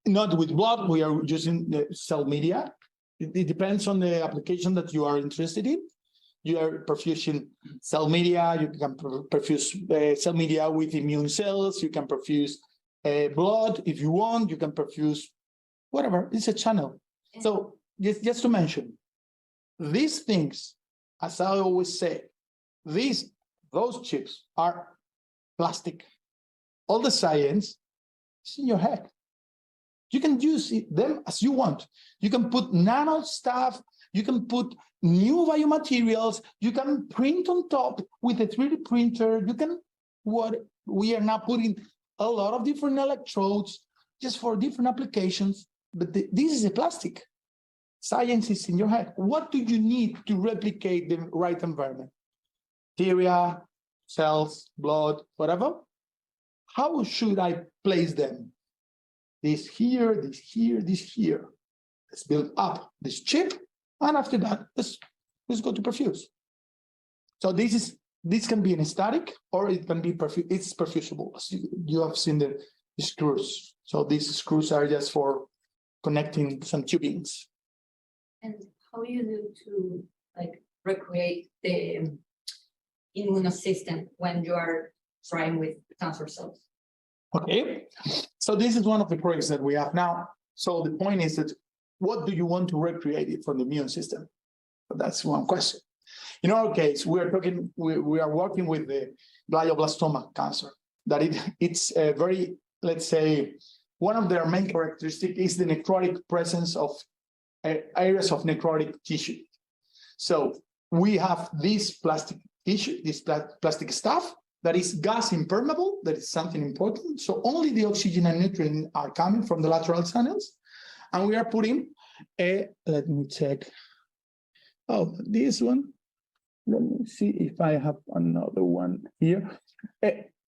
Not with blood, we are using the cell media. It depends on the application that you are interested in. You are perfusing cell media, you can perfuse cell media with immune cells, you can perfuse blood if you want, you can perfuse whatever, it's a channel. So just to mention, these things, as I always say, those chips are plastic. All the science is in your head. You can use them as you want. You can put nano stuff, you can put new biomaterials, you can print on top with a 3D printer, you can, what we are now putting a lot of different electrodes just for different applications, but this is a plastic. Science is in your head. What do you need to replicate the right environment? Bacteria, cells, blood, whatever. How should I place them? This here, this here, this here. Let's build up this chip, and after that, let's go to perfuse. So this can be an static, or it can be it's perfusible. You have seen the screws. So these screws are just for connecting some tubings. And how you do to like recreate the immune system when you are trying with cancer cells? Okay, so this is one of the projects that we have now. So the point is that what do you want to recreate it from the immune system? But that's one question. In our case, we are working with the glioblastoma cancer. That it's a very, let's say, one of their main characteristics is the necrotic presence of areas of necrotic tissue. So we have this plastic tissue, this plastic stuff that is gas impermeable, that is something important. So only the oxygen and nutrients are coming from the lateral channels. And we are putting let me check. Oh, this one. Let me see if I have another one here.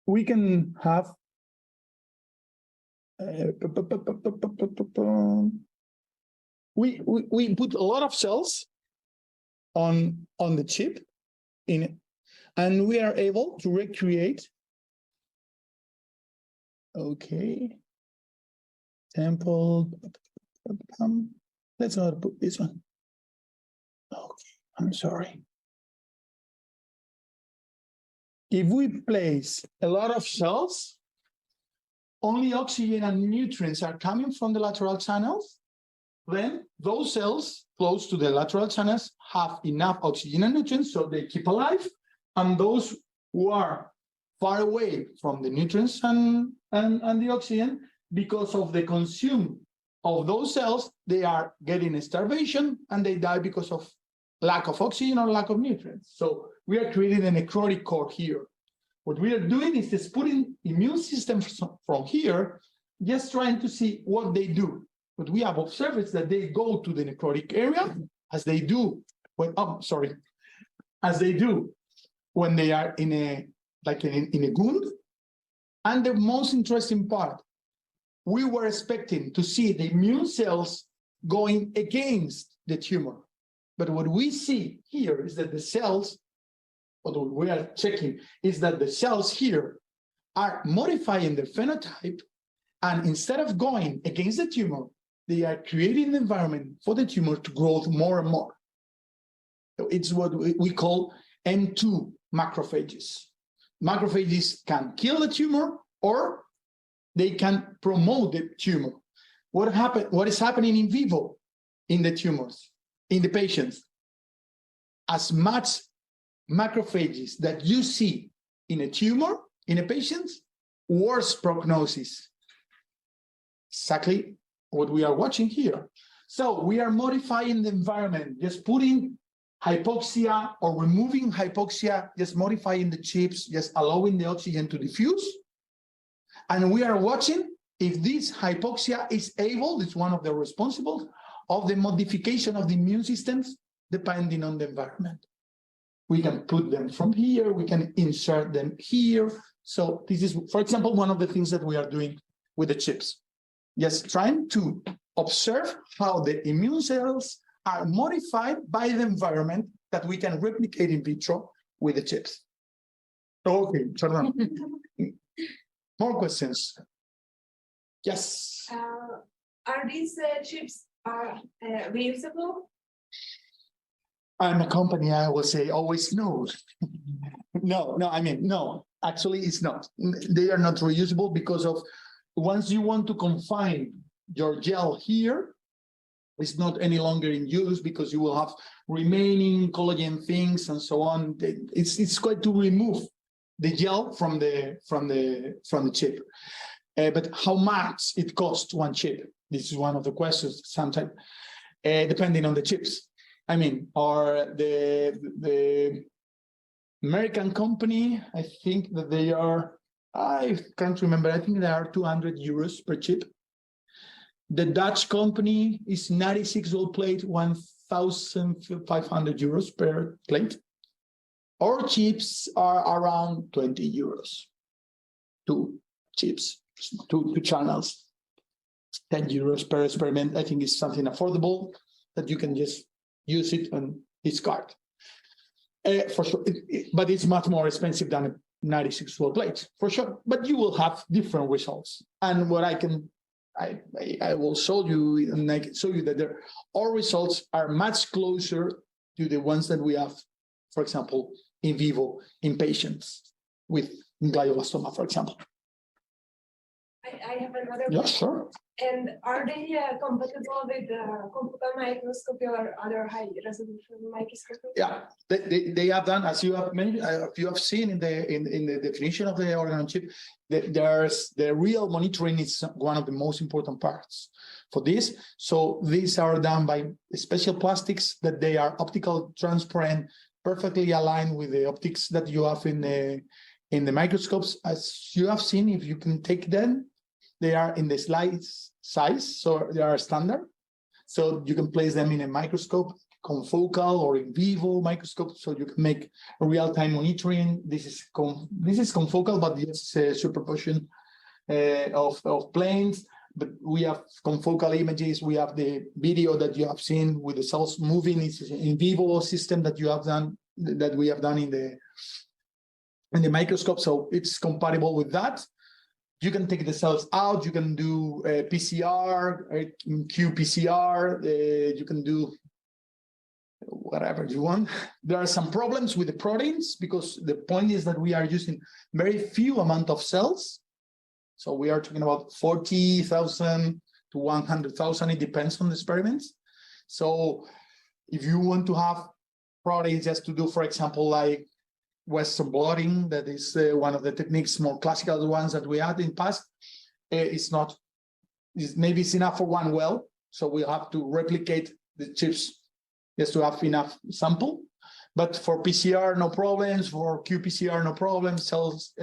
We can have we put a lot of cells on the chip in it, and we are able to recreate. Okay, sample. Let's not put this one. Okay, I'm sorry. If we place a lot of cells, only oxygen and nutrients are coming from the lateral channels, then those cells close to the lateral channels have enough oxygen and nutrients, so they keep alive. And those who are far away from the nutrients and the oxygen, because of the consume of those cells, they are getting a starvation and they die because of lack of oxygen or lack of nutrients. So we are creating a necrotic core here. What we are doing is just putting immune systems from here, just trying to see what they do. What we have observed is that they go to the necrotic area as they do when, as they do when they are in a wound. And the most interesting part, we were expecting to see the immune cells going against the tumor. But what we see here is that the cells, what we are checking is that the cells here are modifying their phenotype, and instead of going against the tumor, they are creating the environment for the tumor to grow more and more. So it's what we call M2 macrophages. Macrophages can kill the tumor or they can promote the tumor. What is happening in vivo in the tumors, in the patients? As much macrophages that you see in a tumor, in a patient, worse prognosis. Exactly what we are watching here. So we are modifying the environment, just putting hypoxia or removing hypoxia, just modifying the chips, just allowing the oxygen to diffuse. And we are watching if this hypoxia is able, it's one of the responsible of the modification of the immune systems, depending on the environment. We can put them from here, we can insert them here. So this is, for example, one of the things that we are doing with the chips. Just trying to observe how the immune cells are modified by the environment that we can replicate in vitro with the chips. Okay, Jordan. More questions? Yes. Are these chips reusable? I'm a company, I will say always no. No, I mean, no, actually it's not. They are not reusable because of once you want to confine your gel here, it's not any longer in use because you will have remaining collagen things and so on. It's going to remove the gel from the chip. But how much it costs one chip? This is one of the questions sometimes, depending on the chips. I mean, or the American company, I think that they are, I can't remember, I think they are 200 euros per chip. The Dutch company is 96 volt plate, 1,500 euros per plate. Our chips are around 20 euros. Two chips, two channels, 10 euros per experiment. I think it's something affordable that you can just use it and discard. For sure, but it's much more expensive than a 96 volt plate, for sure. But you will have different results. And what I will show you, and I can show you that our results are much closer to the ones that we have, for example, in vivo in patients with glioblastoma, for example. I have another Yeah, question. sure. And are they compatible with the computer microscopy or other high resolution microscopy? Yeah, they have done, as you have mentioned, you have seen in the definition of the organ on chip, there's the real monitoring is one of the most important parts for this. So these are done by special plastics that they are optical transparent, perfectly aligned with the optics that you have in the microscopes. As you have seen, if you can take them, they are in the slice size, so they are standard. So you can place them in a microscope, confocal or in vivo microscope, so you can make real-time monitoring. This is confocal, but it's a superposition of planes. But we have confocal images. We have the video that you have seen with the cells moving. It's an in vivo system that you have done, that we have done in the microscope. So it's compatible with that. You can take the cells out. You can do PCR, qPCR. You can do whatever you want. There are some problems with the proteins because the point is that we are using very few amount of cells. So we are talking about 40,000 to 100,000. It depends on the experiments. So if you want to have proteins just to do, for example, like Western blotting, that is one of the techniques, more classical ones that we had in past, maybe it's enough for one well. So we have to replicate the chips just to have enough sample. But for PCR, no problems. For qPCR, no problems. Cells,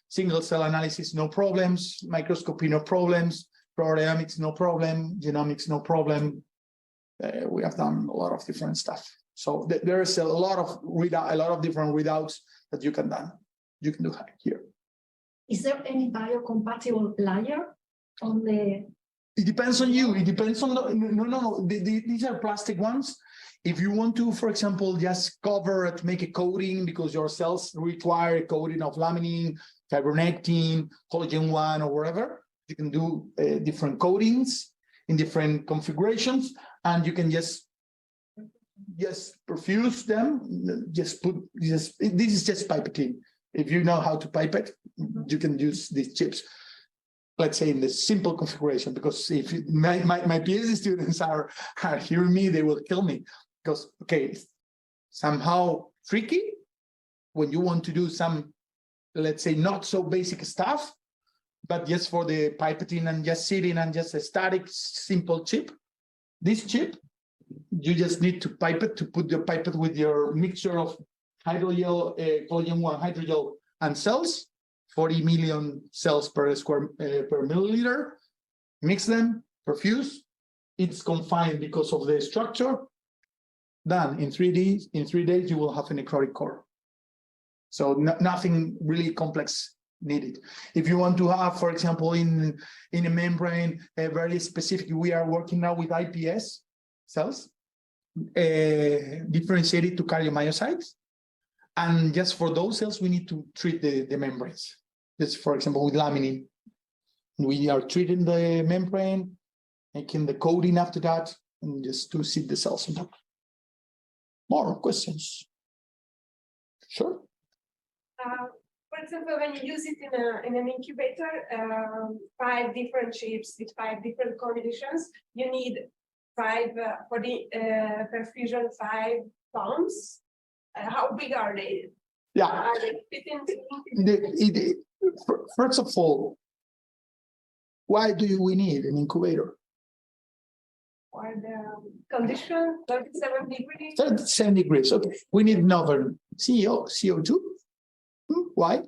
single cell analysis, no problems. Microscopy, no problems. Proteomics, no problem. Genomics, no problem. We have done a lot of different stuff. So there's a lot of different readouts that you can do here. Is there any biocompatible layer on the? It depends on you. It depends on no. These are plastic ones. If you want to, for example, just cover it, make a coating because your cells require a coating of laminin, fibronectin, collagen 1, or whatever, you can do different coatings in different configurations, and you can just perfuse them. This is just pipetting. If you know how to pipette, you can use these chips. Let's say in the simple configuration, because if my PhD students are hearing me, they will kill me. Because, okay, somehow tricky when you want to do some, let's say, not so basic stuff, but just for the pipetting and just sitting and just a static, simple chip. This chip, you just need to pipette, to put your pipette with your mixture of hydrogel, collagen 1 hydrogel and cells, 40 million cells per milliliter, mix them, perfuse. It's confined because of the structure. Done in 3 days. In 3 days, you will have a necrotic core. So nothing really complex needed. If you want to have, for example, in a membrane, a very specific, we are working now with iPS cells, differentiated to cardiomyocytes. And just for those cells, we need to treat the membranes. Just for example, with laminin, we are treating the membrane, making the coating after that, and just to seed the cells. More questions? Sure. For example, when you use it in an incubator, 5 different chips with 5 different conditions, you need 5 for the perfusion 5 pumps. How big are they? Yeah. Are they fit into First of all, why do we need an incubator? or the condition 37 degrees? 37 degrees. Okay. We need another CO2. Why?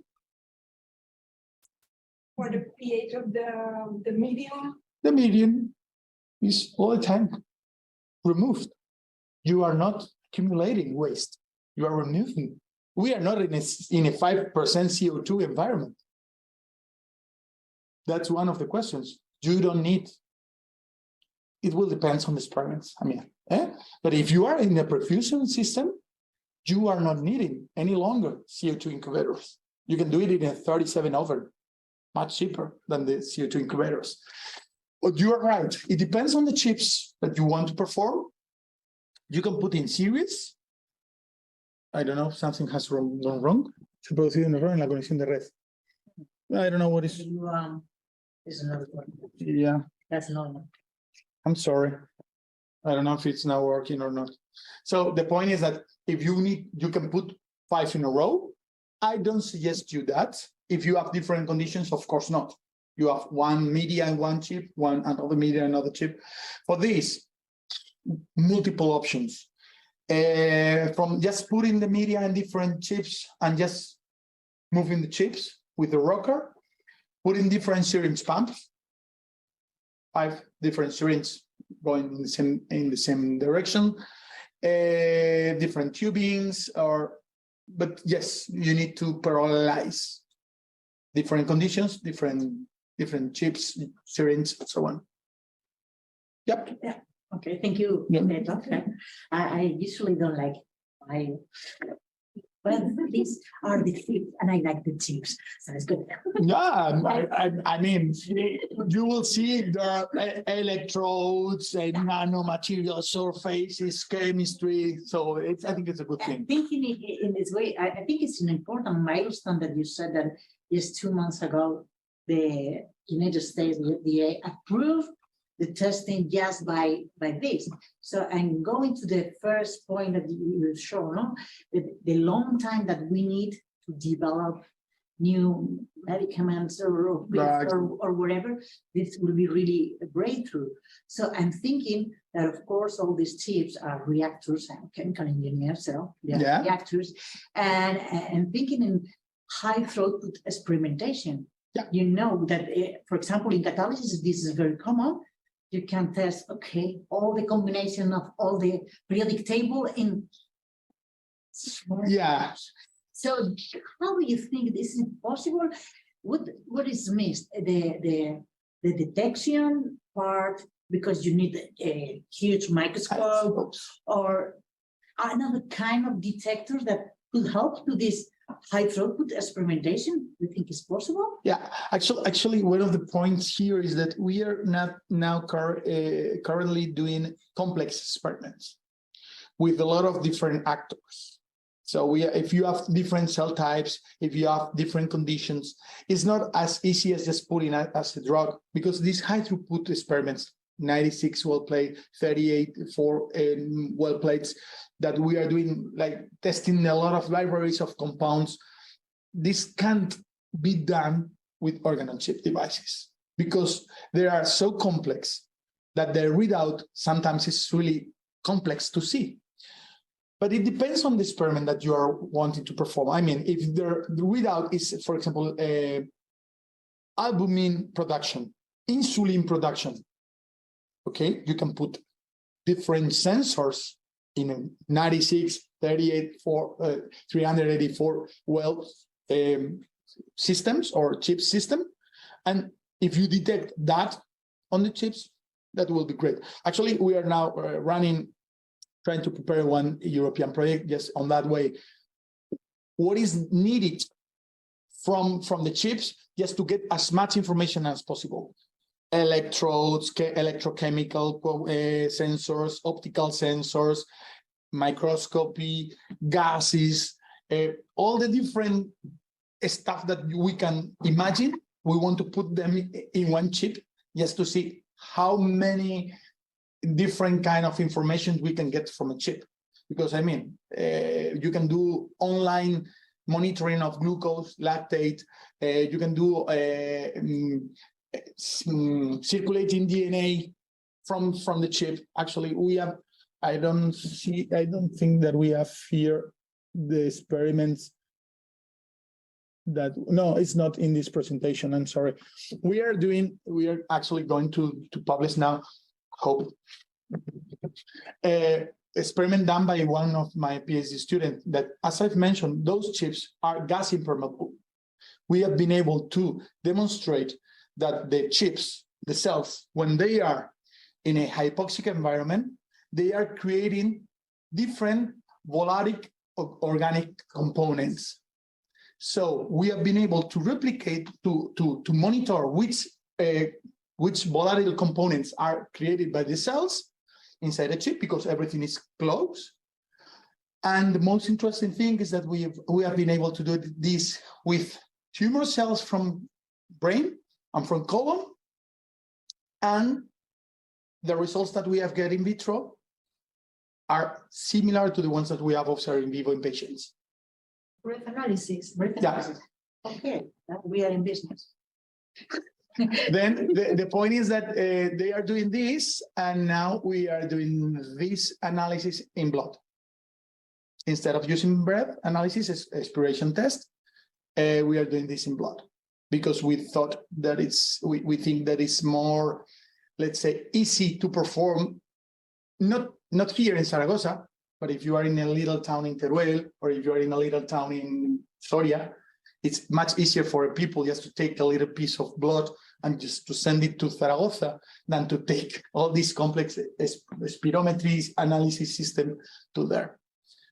For the pH of the medium? The medium is all the time removed. You are not accumulating waste. You are removing. We are not in a 5% CO2 environment. That's one of the questions. You don't need. It will depend on the experiments. I mean, but if you are in a perfusion system, you are not needing any longer CO2 incubators. You can do it in a 37 oven, much cheaper than the CO2 incubators. But you are right. It depends on the chips that you want to perform. You can put in series. I don't know if something has gone wrong. Se ha producido un error en la conexión de red. I don't know what is. Is another one. Yeah, That's normal. I'm sorry. I don't know if it's now working or not. So the point is that if you need, you can put 5 in a row. I don't suggest you that. If you have different conditions, of course not. You have one media and one chip, one another media, another chip. For this, multiple options. From just putting the media and different chips and just moving the chips with the rocker, putting different syringe pumps, 5 different syringes going in the same direction, different tubings, but yes, you need to parallelize different conditions, different chips, syringes, and so on. Yep. Yeah. Okay, thank you. Yeah. Okay. I usually don't like but these are the chips, and I like the chips, so it's good. Yeah, I mean, you will see the electrodes and nanomaterial surfaces, chemistry. So I think it's a good thing. Thinking in this way, I think it's an important milestone that you said that just 2 months ago, the United States, the FDA approved the testing just by this. So I'm going to the first point that you showed, no? The long time that we need to develop new medicaments or whatever, this will be really a breakthrough. So I'm thinking that, of course, all these chips are reactors. I'm a chemical engineer, so they are reactors. And thinking in high throughput experimentation. Yeah. You know that, for example, in catalysis, this is very common. You can test, okay, all the combination of all the periodic table in. Yeah. So how do you think this is possible? What is missed? The detection part, because you need a huge microscope, or another kind of detector that could help to this high throughput experimentation? Do you think is possible? Yeah, actually, one of the points here is that we are not now currently doing complex experiments with a lot of different actors. So if you have different cell types, if you have different conditions, it's not as easy as just putting it as a drug, because these high throughput experiments, 96 well plate, 38 well plates, that we are doing, like testing a lot of libraries of compounds, this can't be done with organ-on-chip devices because they are so complex that the readout sometimes is really complex to see. But it depends on the experiment that you are wanting to perform. I mean, if the readout is, for example, albumin production, insulin production, okay, you can put different sensors in a 96, 38, 384 well systems or chip system. And if you detect that on the chips, that will be great. Actually, we are now trying to prepare one European project just on that way. what is needed from the chips just to get as much information as possible. Electrodes, electrochemical sensors, optical sensors, microscopy, gases, all the different stuff that we can imagine. We want to put them in one chip just to see how many different kind of information we can get from a chip. Because I mean, you can do online monitoring of glucose, lactate, you can do circulating DNA from the chip. Actually, we have, I don't think that we have here the experiments that, no, it's not in this presentation, I'm sorry. We are actually going to publish now, hope, experiment done by one of my PhD students that, as I've mentioned, those chips are gas impermeable. We have been able to demonstrate that the chips, the cells, when they are in a hypoxic environment, they are creating different volatile organic components. So we have been able to replicate, to monitor which volatile components are created by the cells inside the chip, because everything is closed. And the most interesting thing is that we have been able to do this with tumor cells from brain and from colon, and the results that we have get in vitro are similar to the ones that we have observed in vivo in patients. Breath analysis. Yeah. Okay, now we are in business. Then the point is that they are doing this, and now we are doing this analysis in blood. Instead of using breath analysis, expiration test, we are doing this in blood, because we thought that we think that it's more, let's say, easy to perform, not here in Zaragoza, but if you are in a little town in Teruel, or if you are in a little town in Soria, it's much easier for people just to take a little piece of blood and just to send it to Zaragoza than to take all these complex spirometry analysis system to there.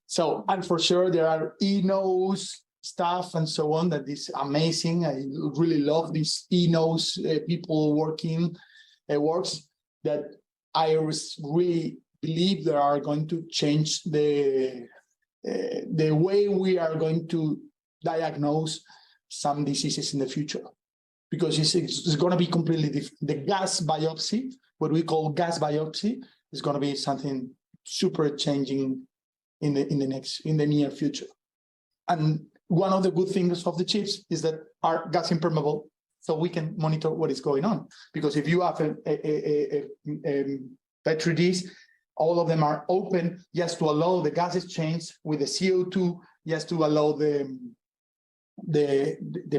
So, and for sure, there are eNOS stuff and so on that is amazing. I really love these eNOS people works that I really believe they are going to change the way we are going to diagnose some diseases in the future, because it's going to be completely different. The gas biopsy, what we call gas biopsy, is going to be something super changing in the near future. And one of the good things of the chips is that are gas impermeable, so we can monitor what is going on. Because if you have a Petri dish, all of them are open just to allow the gas exchange with the CO2, just to allow the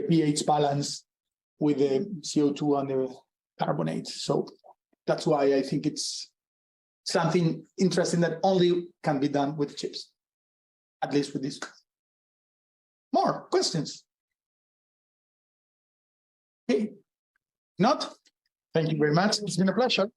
pH balance with the CO2 and the carbonates. So that's why I think it's something interesting that only can be done with chips, at least with this. More questions? Okay. Not? Thank you very much. It's been a pleasure.